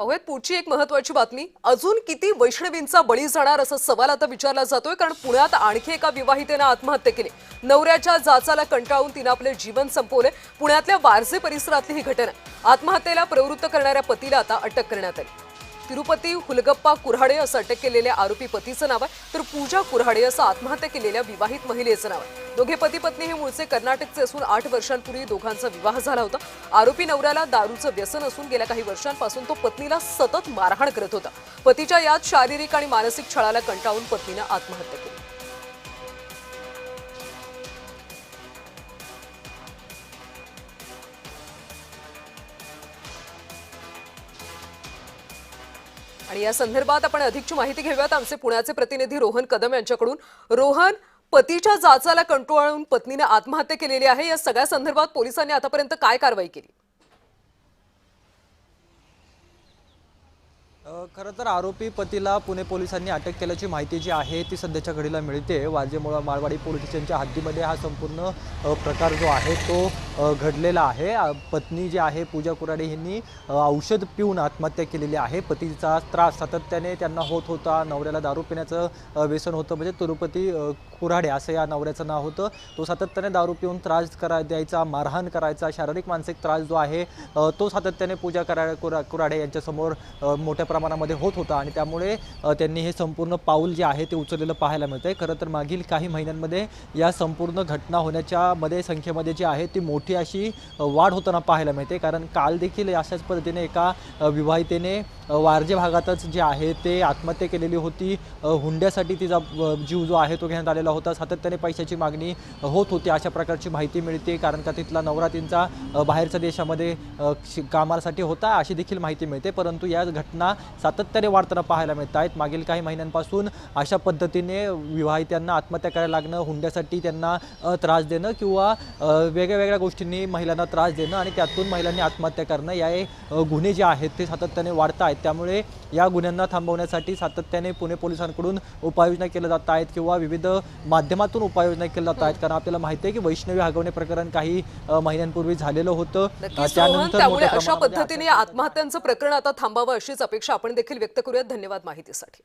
पाहूयात पुढची एक महत्त्वाची बातमी। अजून किती वैष्णवींचा बळी जाणार असा सवाल आता विचारला जातोय, कारण पुण्यात आणखी एका विवाहितेने आत्महत्या केली। नवऱ्याच्या जाचाला कंटाळून तिने आपले जीवन संपवले। पुण्यातल्या वारजे परिसरातली ही घटना। आत्महत्येला प्रवृत्त करणाऱ्या पतीला आता अटक करण्यात आली। तिरुपती हुलगप्पा कुऱ्हाडे असं अटक केलेल्या आरोपी पतीचं नाव आहे, तर पूजा कुऱ्हाडे असं आत्महत्या केलेल्या विवाहित महिलेचं नाव आहे। दोघे पती पत्नी हे मूळचे कर्नाटकचे असून 8 वर्षांपूर्वी दोघांचा विवाह झाला होता। आरोपी नवऱ्याला दारूचं व्यसन असून गेल्या काही वर्षांपासून तो पत्नीला सतत मारहाण करत होता। पतीच्या यात शारीरिक आणि मानसिक छळाला कंटाळून पत्नीने आत्महत्या केली। आणि या संदर्भात आपण अधिकची माहिती घेऊयात आमचे पुण्याचे प्रतिनिधी रोहन कदम यांच्याकडून। रोहन, पतीच्या जाचाला कंटाळून पत्नीने आत्महत्या केलेली आहे, या सगळ्या संदर्भात पोलिसांनी आतापर्यंत काय कारवाई केली? खरं तर आरोपी पतीला पुणे पोलिसांनी अटक केल्याची माहिती जी आहे ती सध्याच्या घडीला मिळते। वाजेमुळा माळवाडी पोलीस स्टेशनच्या हद्दीमध्ये हा संपूर्ण प्रकार जो आहे तो घडलेला आहे। पत्नी जी आहे पूजा कुऱ्हाडे यांनी औषध पिऊन आत्महत्या केलेली आहे। पतीचा त्रास सातत्याने त्यांना होत होता। नवऱ्याला दारू पिण्याचं व्यसन होतं, म्हणजे तिरुपती कुऱ्हाडे असं या नवऱ्याचं नाव होतं। तो सातत्याने दारू पिऊन त्रास द्यायचा, मारहाण करायचा, शारीरिक मानसिक त्रास जो आहे तो सातत्याने पूजा कुऱ्हाडे यांच्यासमोर मोठ्या प्रमाणामध्ये होत होता आणि त्यामुळे त्यांनी हे संपूर्ण पाऊल जे आहे ते उचललेलं पाहायला मिळतंय। खरं तर मागील काही महिन्यांमध्ये या संपूर्ण घटना होण्याच्या संख्येमध्ये जी आहे ती मोठी अशी वाढ होताना पाहायला मिळते। कारण काल देखील अशाच पद्धतीने एका विवाहितेने वारजे भागातच जे आहे ते आत्महत्या केलेली होती। हुंड्यासाठी तिचा जीव जो आहे तो घेण्यात आलेला होता। सातत्याने पैशाची मागणी होत होती अशा प्रकारची माहिती मिळते, कारण का तिथला नवरा तिचा बाहेरच्या देशामध्ये कामासाठी होता अशी देखील माहिती मिळते। परंतु या घटना सातत्याने वाढताना पाहायला मिळत आहेत। मागील काही महिन्यांपासून अशा पद्धतीने विवाहित्यांना आत्महत्या करायला लागणं, हुंड्यासाठी त्यांना त्रास देणं किंवा वेगळ्या गोष्टींनी महिलांना त्रास देणं आणि त्यातून महिलांनी आत्महत्या करणं या गुन्हे जे आहेत ते सातत्याने वाढत आहेत। त्यामुळे या गुन्ह्यांना थांबवण्यासाठी सातत्याने पुणे पोलिसांकडून उपाययोजना केल्या जात आहेत किंवा विविध माध्यमातून उपाययोजना केल्या जात आहेत। कारण आपल्याला माहिती आहे की वैष्णवी हगवणे प्रकरण काही महिन्यांपूर्वी झालेलं होतं। त्यामुळे अशा पद्धतीने आत्महत्यांचं प्रकरण आता थांबावं अशीच अपेक्षा आपण देखील व्यक्त करूयात। धन्यवाद माहितीसाठी।